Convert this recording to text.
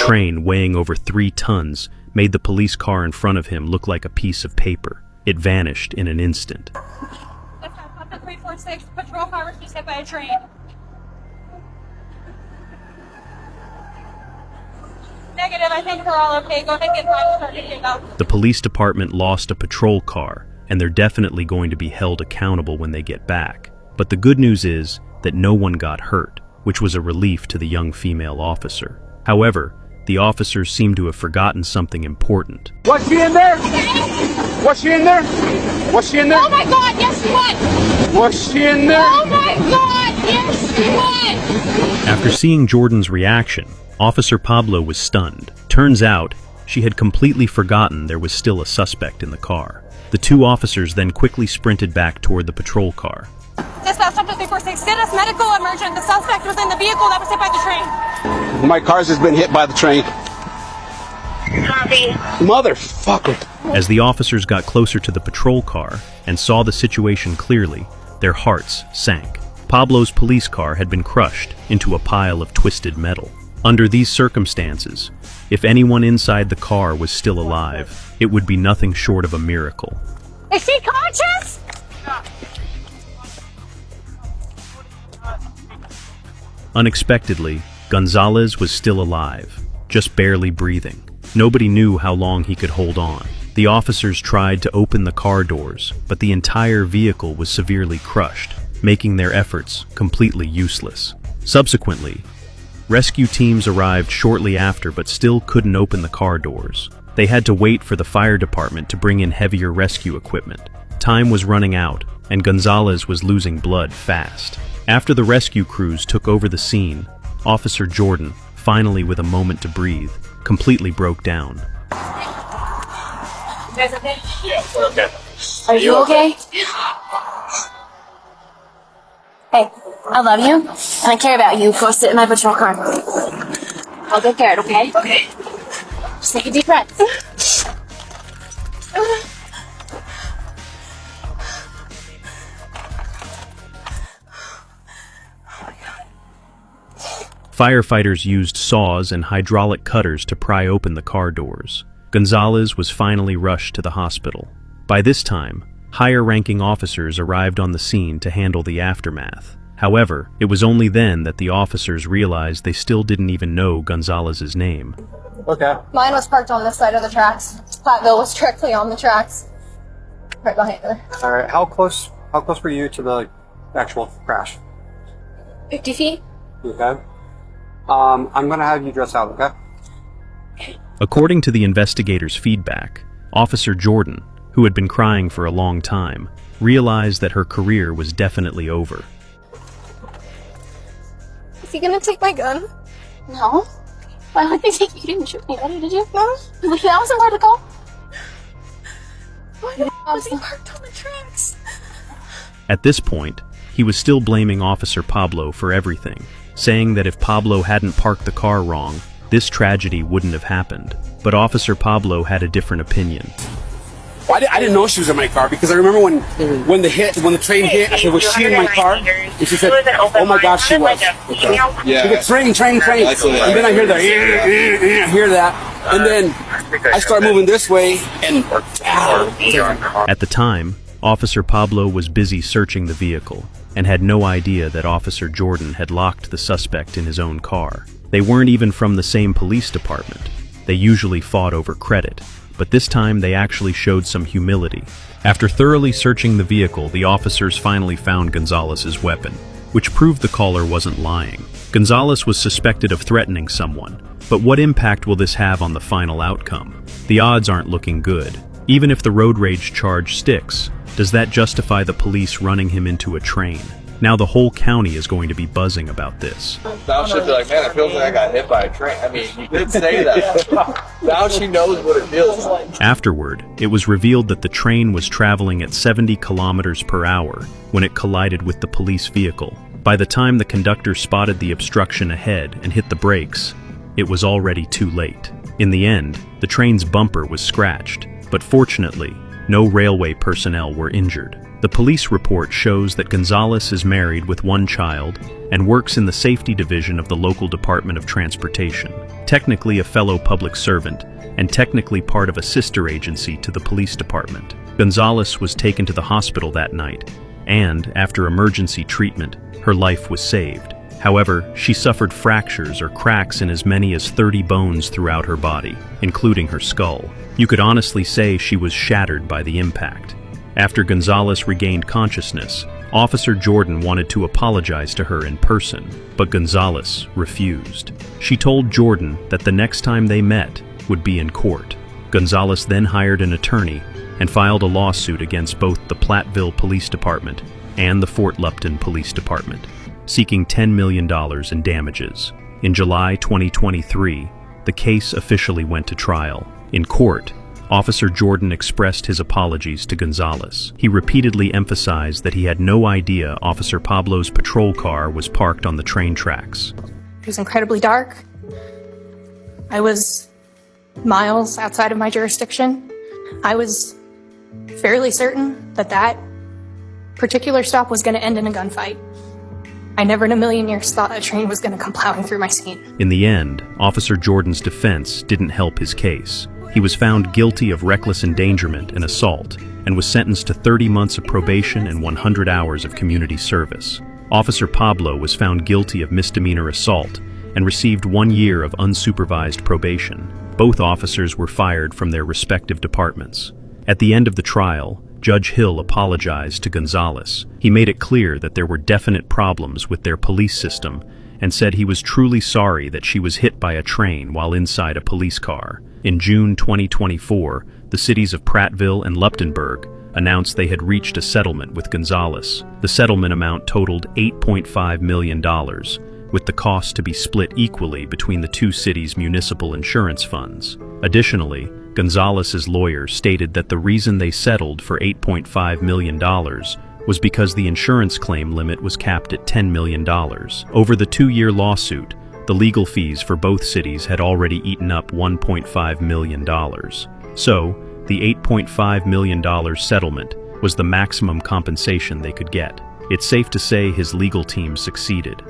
train weighing over 3 tons made the police car in front of him look like a piece of paper. It vanished in an instant. 346 patrol car was just hit by a train. Negative, I think we're all okay. Go ahead and get time to start picking up. The police department lost a patrol car, and they're definitely going to be held accountable when they get back. But the good news is that no one got hurt, which was a relief to the young female officer. However, the officers seem to have forgotten something important. Was she in there? Was she in there? Was she in there? Oh my God, yes she was! Was she in there? Oh my God, yes she was! After seeing Jordan's reaction, Officer Pablo was stunned. Turns out, she had completely forgotten there was still a suspect in the car. The 2 officers then quickly sprinted back toward the patrol car. Dispatch 346, get us medical emergent. The suspect was in the vehicle that was hit by the train. My car's has been hit by the train. Copy. Motherfucker. As the officers got closer to the patrol car and saw the situation clearly, their hearts sank. Pablo's police car had been crushed into a pile of twisted metal. Under these circumstances, if anyone inside the car was still alive, it would be nothing short of a miracle. Is she conscious? Unexpectedly, Gonzalez was still alive, just barely breathing. Nobody knew how long he could hold on. The officers tried to open the car doors, but the entire vehicle was severely crushed, making their efforts completely useless. Subsequently, rescue teams arrived shortly after but still couldn't open the car doors. They had to wait for the fire department to bring in heavier rescue equipment. Time was running out, and Gonzalez was losing blood fast. After the rescue crews took over the scene, Officer Jordan, finally with a moment to breathe, completely broke down. You guys okay? Yeah, we're okay. Are you okay? Hey, I love you, and I care about you. Go sit in my patrol car. I'll get care, okay? Okay. Just take a deep breath. Firefighters used saws and hydraulic cutters to pry open the car doors. Gonzalez was finally rushed to the hospital. By this time, higher-ranking officers arrived on the scene to handle the aftermath. However, it was only then that the officers realized they still didn't even know Gonzalez's name. Okay. Mine was parked on this side of the tracks. Platteville was directly on the tracks, right behind her. All right. How close were you to the actual crash? 50 feet? Okay. I'm gonna have you dress out, okay? According to the investigators' feedback, Officer Jordan, who had been crying for a long time, realized that her career was definitely over. Is he gonna take my gun? No. Why would they take you? You didn't shoot anybody, did you? No. That wasn't part of the call. Why was he parked on the tracks? At this point, he was still blaming Officer Pablo for everything, saying that if Pablo hadn't parked the car wrong, this tragedy wouldn't have happened. But Officer Pablo had a different opinion. Well, I didn't know she was in my car because I remember when the train hit, I said, was she in my car? And she said, oh my gosh, she was. Yeah. She said, train. And then I hear the, hear that. And then I start moving this way and... At the time, Officer Pablo was busy searching the vehicle and had no idea that Officer Jordan had locked the suspect in his own car. They weren't even from the same police department. They usually fought over credit, but this time they actually showed some humility. After thoroughly searching the vehicle, the officers finally found Gonzalez's weapon, which proved the caller wasn't lying. Gonzalez was suspected of threatening someone, but what impact will this have on the final outcome? The odds aren't looking good. Even if the road rage charge sticks, does that justify the police running him into a train? Now the whole county is going to be buzzing about this. Now she'll be like, man, it feels like I got hit by a train. I mean, you did say that. Now she knows what it feels like. Afterward, it was revealed that the train was traveling at 70 kilometers per hour when it collided with the police vehicle. By the time the conductor spotted the obstruction ahead and hit the brakes, it was already too late. In the end, the train's bumper was scratched, but fortunately, no railway personnel were injured. The police report shows that Gonzalez is married with one child and works in the safety division of the local Department of Transportation, technically a fellow public servant and technically part of a sister agency to the police department. Gonzalez was taken to the hospital that night, and, after emergency treatment, her life was saved. However, she suffered fractures or cracks in as many as 30 bones throughout her body, including her skull. You could honestly say she was shattered by the impact. After Gonzalez regained consciousness, Officer Jordan wanted to apologize to her in person, but Gonzalez refused. She told Jordan that the next time they met would be in court. Gonzalez then hired an attorney and filed a lawsuit against both the Platteville Police Department and the Fort Lupton Police Department, seeking $10 million in damages. In July 2023, the case officially went to trial. In court, Officer Jordan expressed his apologies to Gonzalez. He repeatedly emphasized that he had no idea Officer Pablo's patrol car was parked on the train tracks. It was incredibly dark. I was miles outside of my jurisdiction. I was fairly certain that that particular stop was going to end in a gunfight. I never in a million years thought a train was going to come plowing through my scene. In the end, Officer Jordan's defense didn't help his case. He was found guilty of reckless endangerment and assault, and was sentenced to 30 months of probation and 100 hours of community service. Officer Pablo was found guilty of misdemeanor assault and received 1 year of unsupervised probation. Both officers were fired from their respective departments. At the end of the trial, Judge Hill apologized to Gonzalez. He made it clear that there were definite problems with their police system and said he was truly sorry that she was hit by a train while inside a police car. In June 2024, the cities of Prattville and Luptonburg announced they had reached a settlement with Gonzalez. The settlement amount totaled $8.5 million, with the cost to be split equally between the two cities' municipal insurance funds. Additionally, Gonzalez's lawyer stated that the reason they settled for $8.5 million was because the insurance claim limit was capped at $10 million. Over the 2-year lawsuit, the legal fees for both cities had already eaten up $1.5 million. So, the $8.5 million settlement was the maximum compensation they could get. It's safe to say his legal team succeeded.